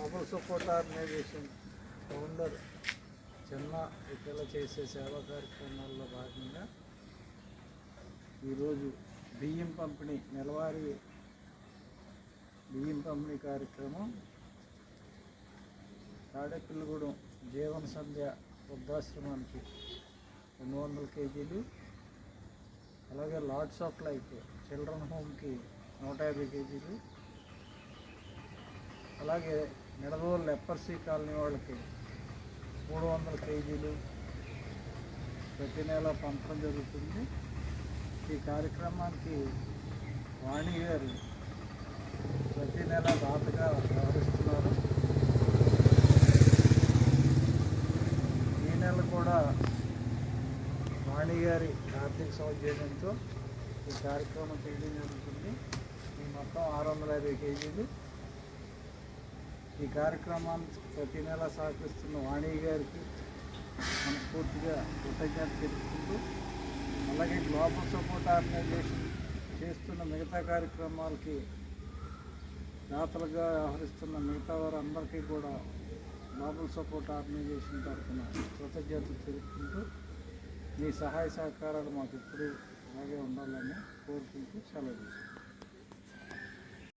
Global support organisation founder చిన్న ఇక్కడ చేసే సేవా కార్యక్రమాల్లో భాగంగా ఈరోజు బియ్యం పంపిణీ నెలవారీ బియ్యం పంపిణీ కార్యక్రమం తాడేపల్లిగూడెం జీవన సంధ్య వృద్ధాశ్రమానికి 200 కేజీలు, అలాగే లార్డ్స్ ఆఫ్ లైఫ్ చిల్డ్రన్ హోమ్కి 150 కేజీలు, అలాగే నిడదవోలు లెపర్సీ కాలనీ వాళ్ళకి 300 కేజీలు ప్రతి నెల పంపడం జరుగుతుంది. ఈ కార్యక్రమానికి వాణి గారు ప్రతి నెల దాతగా వ్యవహరిస్తున్నారు. ఈ నెల కూడా వాణి గారి ఆర్థిక సౌజన్యంతో ఈ కార్యక్రమం చేయడం జరుగుతుంది. ఈ మొత్తం 650 కేజీలు. ఈ కార్యక్రమాన్ని ప్రతి నెల సహకరిస్తున్న వాణి గారికి మనస్ఫూర్తిగా కృతజ్ఞత తెలుపుకుంటూ, అలాగే గ్లోబల్ సపోర్ట్ ఆర్గనైజేషన్ చేస్తున్న మిగతా కార్యక్రమాలకి దాతలుగా వ్యవహరిస్తున్న మిగతా వారందరికీ కూడా గ్లోబల్ సపోర్ట్ ఆర్గనైజేషన్ తరఫున కృతజ్ఞతలు తెలుపుకుంటూ, మీ సహాయ సహకారాలు మాకు ఎప్పుడూ అలాగే ఉండాలని కోరుకుంటూ సెలవు తీసుకుంటాం.